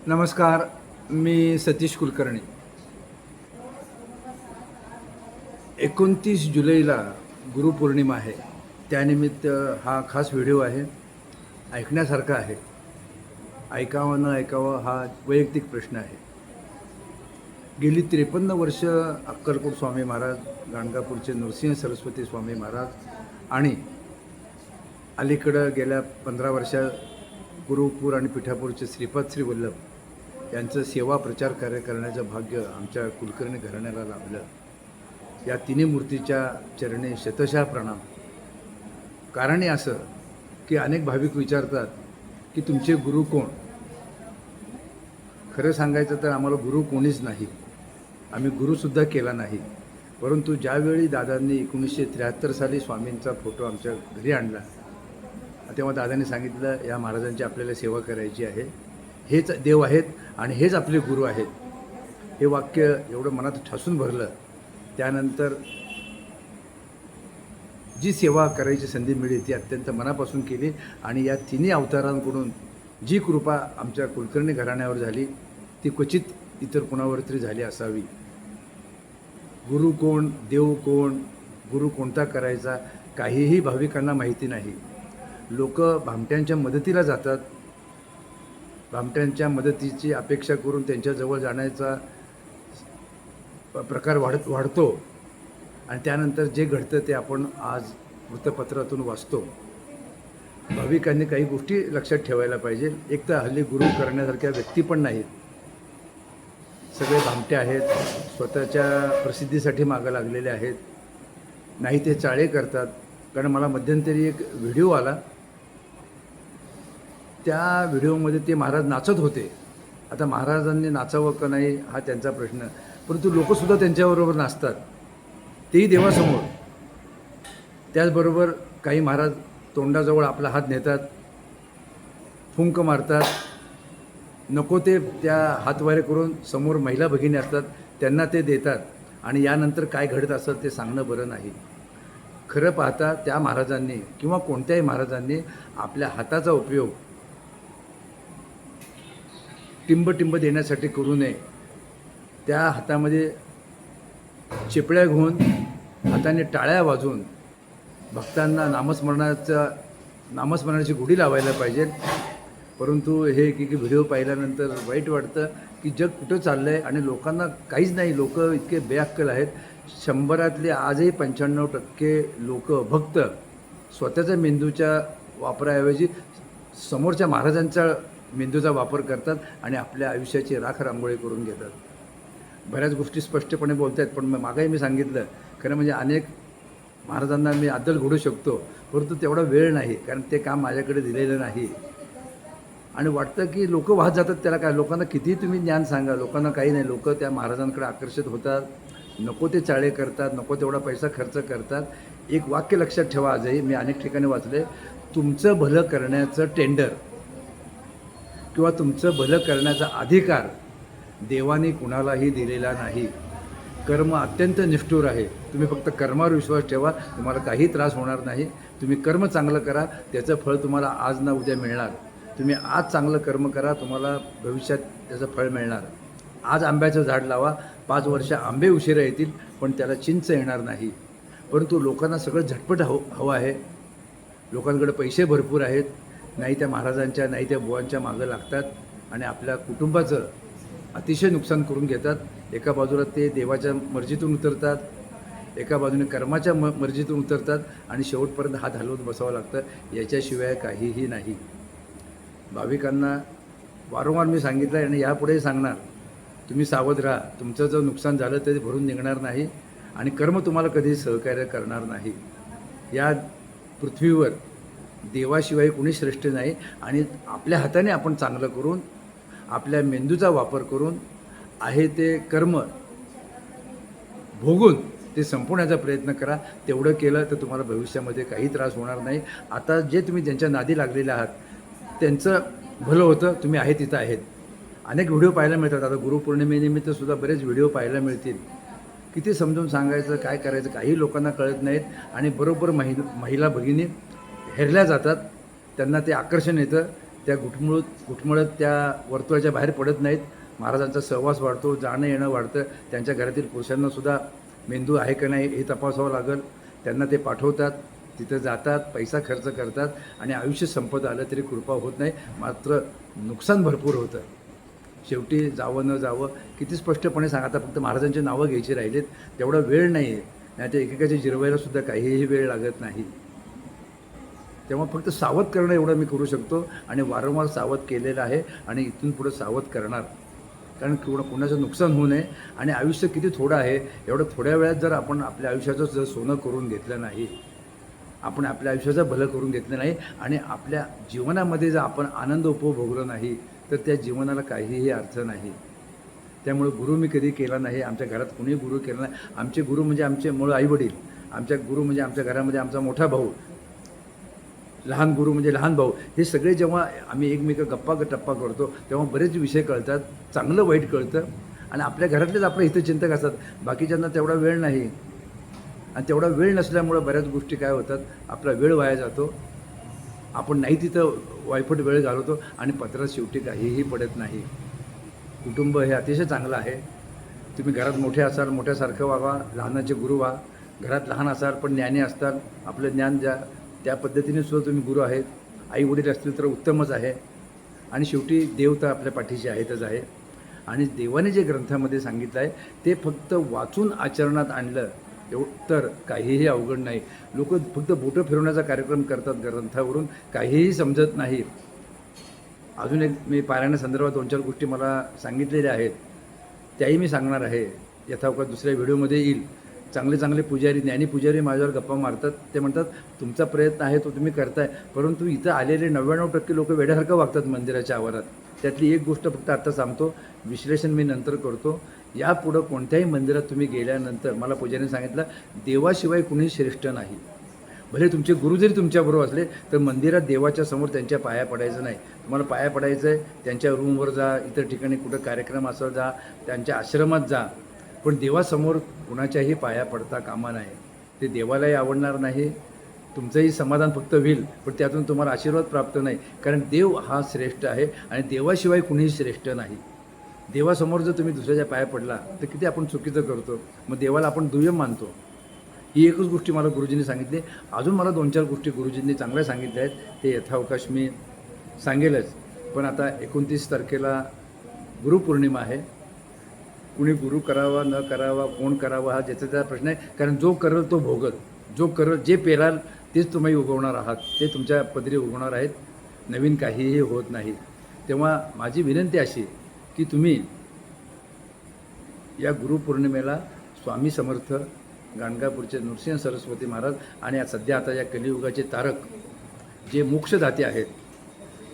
नमस्कार. मी सतीश कुलकर्णी. 29 जुलैला गुरुपौर्णिमा आहे. त्यानिमित्त हा खास व्हिडिओ आहे. ऐकण्यासारखा आहे. ऐकावं न ऐकावं हा वैयक्तिक प्रश्न आहे. गेली 53 वर्ष अक्कलकोट स्वामी महाराज, गाणगापूरचे नृसिंह सरस्वती स्वामी महाराज आणि अलीकडं गेल्या 15 वर्षात गुरुपूर आणि पिठापूरचे श्रीपाद श्री वल्लभ यांचं सेवा प्रचार कार्य करण्याचं भाग्य आमच्या कुलकर्णी घराण्याला लाभलं. या तिन्ही मूर्तीच्या चरणी शतशः प्रणाम. कारण हे असं की अनेक भाविक विचारतात की तुमचे गुरु कोण. खरं सांगायचं तर आम्हाला गुरु कोणीच नाही. आम्ही गुरुसुद्धा केला नाही. परंतु ज्यावेळी दादांनी 1973 साली स्वामींचा फोटो आमच्या घरी आणला, तेव्हा दादांनी सांगितलं या महाराजांची आपल्याला सेवा करायची आहे. हेच देव आहेत आणि हेच आपले गुरु आहेत. हे वाक्य एवढं मनात ठासून भरलं. त्यानंतर जी सेवा करायची संधी मिळली ती अत्यंत मनापासून केली आणि या तिन्ही अवतारांकडून जी कृपा आमच्या कुलकर्णी घराण्यावर झाली ती क्वचित इतर कुणावर तरी झाली असावी. गुरु कोण, देव कोण, गुरु कोणता करायचा काहीही भाविकांना माहिती नाही. लोक भामट्यांच्या मदतीला जातात. भामट्यांच्या मदतीची अपेक्षा करून त्यांच्याजवळ जाण्याचा प्रकार वाढतो आणि त्यानंतर जे घडतं ते आपण आज वृत्तपत्रातून वाचतो. भाविकांनी काही गोष्टी लक्षात ठेवायला पाहिजे. एक तर हल्ली गुरु करण्यासारख्या व्यक्ती पण नाहीत. सगळे भामटे आहेत, स्वतःच्या प्रसिद्धीसाठी मागं लागलेले आहेत. नाही ते चाळे करतात. कारण मला मध्यंतरी एक व्हिडिओ आला. त्या व्हिडिओमध्ये ते महाराज नाचत होते. आता महाराजांनी नाचावं का नाही हा त्यांचा प्रश्न, परंतु लोकंसुद्धा त्यांच्याबरोबर नाचतात, तेही देवासमोर. त्याचबरोबर काही महाराज तोंडाजवळ आपला हात नेतात, फुंक मारतात. नको ते त्या हातवारे करून समोर महिला भगिनी असतात त्यांना ते देतात आणि यानंतर काय घडत असेल ते सांगणं बरं नाही. खरं पाहता त्या महाराजांनी किंवा कोणत्याही महाराजांनी आपल्या हाताचा उपयोग टिंब देण्यासाठी करू नये. त्या हातामध्ये चिपळ्या घेऊन हाताने टाळ्या वाजवून भक्तांना नामस्मरणाची गुढी लावायला पाहिजे. परंतु हे की व्हिडिओ पाहिल्यानंतर वाईट वाटतं की जग कुठं चाललं आहे आणि लोकांना काहीच नाही. लोक इतके बेअक्कल आहेत. 100रातले आजही 95% लोक भक्त स्वतःच्या मेंदूच्या वापराऐवजी समोरच्या महाराजांच्या मेंदूचा वापर करतात आणि आपल्या आयुष्याची राख रांगोळी करून घेतात. बऱ्याच गोष्टी स्पष्टपणे बोलत आहेत, पण मागंही मी सांगितलं खरं म्हणजे अनेक महाराजांना मी अद्दल घडू शकतो, परंतु तेवढा वेळ नाही. कारण ते काम माझ्याकडे दिलेलं नाही. आणि वाटतं की लोक वाहत जातात. त्याला काय, लोकांना किती तुम्ही ज्ञान सांगा, लोकांना काही नाही. लोक त्या महाराजांकडे आकर्षित होतात, नको ते चाळे करतात, नको तेवढा पैसा खर्च करतात. एक वाक्य लक्षात ठेवा, आजही मी अनेक ठिकाणी वाचले, तुमचं भलं करण्याचं टेंडर किंवा तुमचं भलं करण्याचा अधिकार देवाने कुणालाही दिलेला नाही. कर्म अत्यंत निष्ठुर आहे. तुम्ही फक्त कर्मावर विश्वास ठेवा, तुम्हाला काही त्रास होणार नाही. तुम्ही कर्म चांगलं करा, त्याचं फळ तुम्हाला आज ना उद्या मिळणार. तुम्ही आज चांगलं कर्म करा, तुम्हाला भविष्यात त्याचं फळ मिळणार. आज आंब्याचं झाड लावा, 5 वर्ष आंबे उशिरा येतील पण त्याला चिंच येणार नाही. परंतु लोकांना सगळं झटपट हवं आहे. लोकांकडे पैसे भरपूर आहेत. नाही त्या महाराजांच्या नाही त्या बुवांच्या मागं लागतात आणि आपल्या कुटुंबाचं अतिशय नुकसान करून घेतात. एका बाजूला ते देवाच्या मर्जीतून उतरतात, एका बाजूने कर्माच्या मर्जीतून उतरतात आणि शेवटपर्यंत हात हलवत बसावं लागतं. याच्याशिवाय काहीही नाही. भाविकांना वारंवार मी सांगितलं आहे आणि यापुढेही सांगणार, तुम्ही सावध राहा. तुमचं जर नुकसान झालं तर ते भरून निघणार नाही आणि कर्म तुम्हाला कधी सहकार्य करणार नाही. या पृथ्वीवर देवाशिवाय कोणी श्रेष्ठ नाही आणि आपल्या हाताने आपण चांगलं करून आपल्या मेंदूचा वापर करून आहे ते कर्म भोगून ते संपवण्याचा प्रयत्न करा. तेवढं केलं तर तुम्हाला भविष्यामध्ये काही त्रास होणार नाही. आता जे तुम्ही ज्यांच्या नादी लागलेले आहात त्यांचं भलं होतं. तुम्ही आहे तिथं आहेत. अनेक व्हिडिओ पाहायला मिळतात. आता गुरुपौर्णिमेनिमित्त सुद्धा बरेच व्हिडिओ पाहायला मिळतील. किती समजून सांगायचं, काय करायचं काही लोकांना कळत नाहीत आणि बरोबर महिला भगिनी हेरल्या जातात. त्यांना ते आकर्षण येतं त्या घुटमळत त्या वर्तुळाच्या बाहेर पडत नाहीत. महाराजांचा सहवास वाढतो, जाणं येणं वाढतं. त्यांच्या घरातील पुरुषांनासुद्धा मेंदू आहे का नाही हे तपासावं लागेल. त्यांना ते पाठवतात, तिथं जातात, पैसा खर्च करतात आणि आयुष्य संपत आलं तरी कृपा होत नाही, मात्र नुकसान भरपूर होतं. शेवटी जावं न जावं किती स्पष्टपणे सांगा. आता फक्त महाराजांची नावं घ्यायची राहिलेत, तेवढा वेळ नाही आहे. नाही तर एकेकाच्या जिरवायलासुद्धा काहीही वेळ लागत नाही. तेव्हा फक्त सावध करणं एवढं मी करू शकतो आणि वारंवार सावध केलेलं आहे आणि इथून पुढं सावध करणार. कारण कोणाचं नुकसान होऊ नये आणि आयुष्य किती थोडं आहे. एवढं थोड्या वेळात जर आपण आपल्या आयुष्याचं जर सोनं करून घेतलं नाही, आपण आपल्या आयुष्याचं भलं करून घेतलं नाही आणि आपल्या जीवनामध्ये जर आपण आनंद उपभोगला नाही तर त्या जीवनाला काहीही अर्थ नाही. त्यामुळे गुरु मी कधी केला नाही. आमच्या घरात कुणी गुरु केला नाही. आमचे गुरु म्हणजे आमचे मूळ आईवडील, आमच्या गुरु म्हणजे आमच्या घरामध्ये आमचा मोठा भाऊ, लहान गुरु म्हणजे लहान भाऊ. हे सगळे जेव्हा आम्ही एकमेक टप्पा करतो तेव्हा बरेच विषय कळतात, चांगलं वाईट कळतं आणि आपल्या घरातलेच आपल्या हितचिंतक असतात. बाकीच्यांना तेवढा वेळ नाही आणि तेवढा वेळ नसल्यामुळं बऱ्याच गोष्टी काय होतात, आपला वेळ वाया जातो. आपण नाही तिथं वायफट वेळ घालवतो आणि पत्रात शेवटी काहीही पडत नाही. कुटुंब हे अतिशय चांगलं आहे. तुम्ही घरात मोठे असाल, मोठ्यासारखं वागा, लहानाचे गुरु व्हा. घरात लहान असाल पण ज्ञानी असताल, आपलं ज्ञान द्या. त्या पद्धतीने सुद्धा तुम्ही गुरु आहेत. आई वडील असतील तर उत्तमच आहे. आणि शेवटी देव तर आपल्या पाठीशी आहेतच आहे. आणि देवाने जे ग्रंथामध्ये सांगितलं आहे ते फक्त वाचून आचरणात आणलं तर काहीही अवघड नाही. लोक फक्त बोटं फिरवण्याचा कार्यक्रम करतात ग्रंथावरून, काहीही समजत नाही. अजून एक मी पारायणासंदर्भात 2-4 गोष्टी मला सांगितलेल्या आहेत, त्याही मी सांगणार आहे. यथावकाश दुसऱ्या व्हिडिओमध्ये येईल. चांगले पुजारी, ज्ञानी पुजारी माझ्यावर गप्पा मारतात. ते म्हणतात तुमचा प्रयत्न आहे तो तुम्ही करताय, परंतु इथं आलेले 99% लोक वेड्यासारखं वागतात मंदिराच्या आवारात. त्यातली एक गोष्ट फक्त आत्ता सांगतो, विश्लेषण मी नंतर करतो. यापुढं कोणत्याही मंदिरात तुम्ही गेल्यानंतर मला पुजारीने सांगितलं, देवाशिवाय कुणी श्रेष्ठ नाही. भले तुमचे गुरु जरी तुमच्याबरोबर असले तर मंदिरात देवाच्या समोर त्यांच्या पाया पडायचं नाही. तुम्हाला पाया पडायचं आहे त्यांच्या रूमवर जा, इतर ठिकाणी कुठं कार्यक्रम असेल जा, त्यांच्या आश्रमात जा, पण देवासमोर कुणाच्याही पाया पडता कामा नाही. ते देवालाही आवडणार नाही, तुमचंही समाधान फक्त होईल पण त्यातून तुम्हाला आशीर्वाद प्राप्त नाही. कारण देव हा श्रेष्ठ आहे आणि देवाशिवाय कुणीही श्रेष्ठ नाही. देवासमोर जर तुम्ही दुसऱ्याच्या पाया पडला तर किती आपण चुकीचं करतो. मग देवाला आपण दुय्यम मानतो. ही एकच गोष्टी मला गुरुजींनी सांगितली. अजून मला 2-4 गोष्टी गुरुजींनी चांगल्या सांगितल्या आहेत, ते यथावकाश मी सांगेलच. पण आता 29 तारखेला गुरुपौर्णिमा आहे. कुणी गुरु करावा न करावा, कोण करावा हा ज्याचा त्याचा प्रश्न आहे. कारण जो करेल तो भोगल, जो करेल जे पेराल तेच तुम्ही उगवणार आहात, ते तुमच्या पदरी उगवणार आहेत. नवीन काहीही होत नाही. तेव्हा माझी विनंती अशी की तुम्ही या गुरुपौर्णिमेला स्वामी समर्थ गाणगापूरचे नृसिंह सरस्वती महाराज आणि सध्या आता या कलियुगाचे तारक जे मोक्षदाते आहेत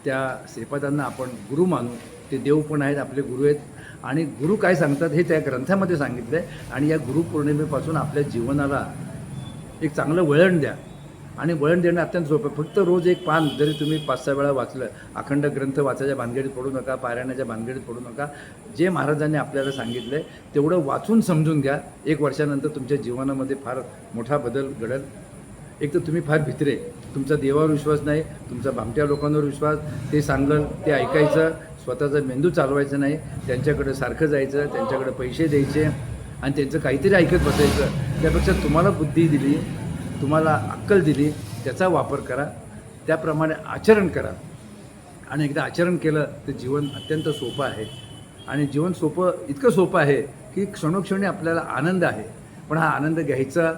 त्या श्रीपादांना आपण गुरु मानू. ते देव पण आहेत, आपले गुरु आहेत. आणि गुरु काय सांगतात हे त्या ग्रंथामध्ये सांगितलं आहे. आणि या गुरुपौर्णिमेपासून आपल्या जीवनाला एक चांगलं वळण द्या. आणि वळण देणं अत्यंत सोपं. फक्त रोज एक पान जरी तुम्ही 5-6 वेळा वाचलं, अखंड ग्रंथ वाचायच्या भानगडीत पडू नका, पारायणाच्या भानगडीत पडू नका. जे महाराजांनी आपल्याला सांगितलं आहे तेवढं वाचून समजून घ्या. 1 वर्षानंतर तुमच्या जीवनामध्ये फार मोठा बदल घडेल. एक तर तुम्ही फार भित्रे, तुमचा देवावर विश्वास नाही, तुमचा भामट्या लोकांवर विश्वास, ते सांगल ते ऐकायचं, स्वतःचा मेंदू चालवायचं नाही, त्यांच्याकडे सारखं जायचं, त्यांच्याकडे पैसे द्यायचे आणि त्यांचं काहीतरी ऐकत बसायचं. त्यापेक्षा तुम्हाला बुद्धी दिली, तुम्हाला अक्कल दिली, त्याचा वापर करा, त्याप्रमाणे आचरण करा. आणि एकदा आचरण केलं तर जीवन अत्यंत सोपं आहे. आणि जीवन इतकं सोपं आहे की क्षणोक्षणी आपल्याला आनंद आहे. पण हा आनंद घ्यायचा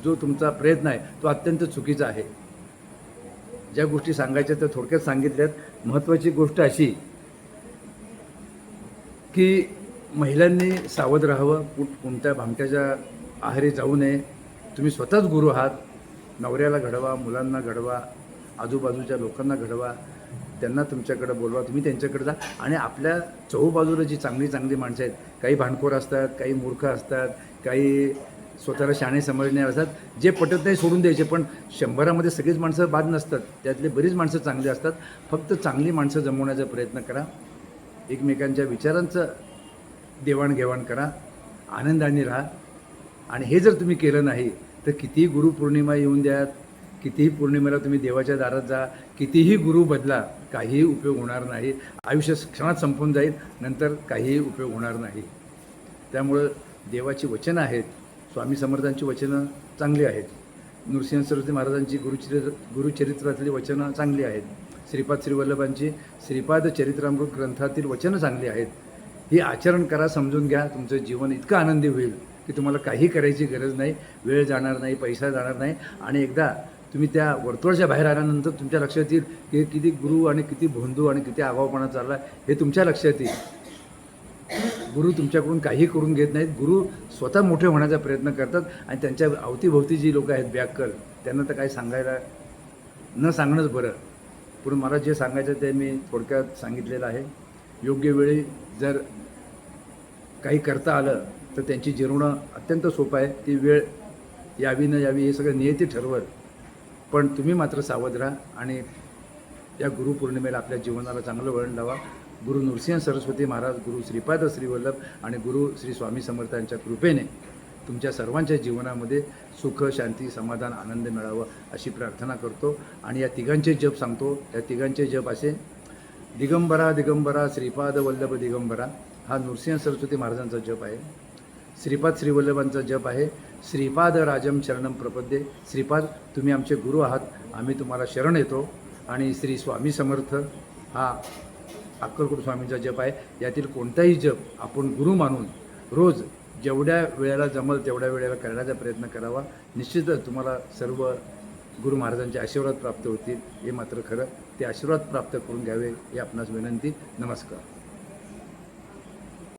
जो तुमचा प्रयत्न आहे तो अत्यंत चुकीचा आहे. ज्या गोष्टी सांगायच्या त्या थोडक्यात सांगितल्यात. महत्त्वाची गोष्ट अशी की महिलांनी सावध राहावं, कोणत्या भामट्याच्या आहारी जाऊ नये. तुम्ही स्वतःच गुरु आहात. नवऱ्याला घडवा, मुलांना घडवा, आजूबाजूच्या लोकांना घडवा, त्यांना तुमच्याकडे बोलवा, तुम्ही त्यांच्याकडे जा. आणि आपल्या चहूबाजूला जी चांगली माणसं आहेत, काही भांडखोर असतात, काही मूर्ख असतात, काही स्वतःला शहाणे समजणे असतात, जे पटत नाही सोडून द्यायचे. पण 100मध्ये सगळीच माणसं बाद नसतात, त्यातले बरीच माणसं चांगली असतात. फक्त चांगली माणसं जमवण्याचा प्रयत्न करा. एकमेकांच्या विचारांचं देवाणघेवाण करा, आनंदाने राहा. आणि हे जर तुम्ही केलं नाही तर कितीही गुरुपौर्णिमा येऊन द्यात, कितीही पौर्णिमेला तुम्ही देवाच्या दारात जा, कितीही गुरु बदला, काहीही उपयोग होणार नाही. आयुष्य क्षणात संपून जाईल, नंतर काहीही उपयोग होणार नाही. त्यामुळं देवाची वचनं आहेत, स्वामी समर्थांची वचनं चांगली आहेत, नृसिंह सरस्वती महाराजांची गुरुचरित्रातली वचनं चांगली आहेत, श्रीपाद श्रीवल्लभांची श्रीपाद चरित्रामृत ग्रंथातील वचनं चांगली आहेत. ही आचरण करा, समजून घ्या, तुमचं जीवन इतकं आनंदी होईल की तुम्हाला काही करायची गरज नाही, वेळ जाणार नाही, पैसा जाणार नाही. आणि एकदा तुम्ही त्या वर्तुळाच्या बाहेर आल्यानंतर तुमच्या लक्षात येईल की किती गुरु आणि किती भोंदू आणि किती आगाऊपणा चालला हे तुमच्या लक्षात येईल. गुरु तुमच्याकडून काही करून घेत नाहीत. गुरु स्वतः मोठे होण्याचा प्रयत्न करतात आणि त्यांच्या अवतीभोवती जी लोकं आहेत बॅकल, त्यांना तर काही सांगायला न सांगणंच बरं. पण मला जे सांगायचं ते मी थोडक्यात सांगितलेलं आहे. योग्य वेळी जर काही करता आलं तर त्यांची जिरवणं अत्यंत सोपं आहे. ती वेळ यावी न यावी हे सगळं नियती ठरवत. पण तुम्ही मात्र सावध राहा आणि या गुरुपौर्णिमेला आपल्या जीवनाला चांगलं वळण लावा. गुरु नृसिंह सरस्वती महाराज, गुरु श्रीपाद श्रीवल्लभ आणि गुरु श्री स्वामी समर्थांच्या कृपेने तुमच्या सर्वांच्या जीवनामध्ये सुख, शांती, समाधान, आनंद मिळावं अशी प्रार्थना करतो. आणि या तिघांचे जप सांगतो. या तिघांचे जप असे: दिगंबरा दिगंबरा श्रीपाद वल्लभ दिगंबरा, हा नृसिंह सरस्वती महाराजांचा जप आहे. श्रीपाद श्रीवल्लभांचा जप आहे श्रीपाद राजम शरणम प्रपद्ये, श्रीपाद तुम्ही आमचे गुरु आहात, आम्ही तुम्हाला शरण येतो. आणि श्री स्वामी समर्थ हा अक्कलकोट स्वामींचा जप आहे. यातील कोणताही जप आपण गुरु मानून रोज जेवढ्या वेळेला जमल तेवढ्या वेळेला करण्याचा प्रयत्न करावा. निश्चितच तुम्हाला सर्व गुरु महाराजांचे आशीर्वाद प्राप्त होतील, हे मात्र खरं. ते आशीर्वाद प्राप्त करून घ्यावे ही आपणास विनंती. नमस्कार.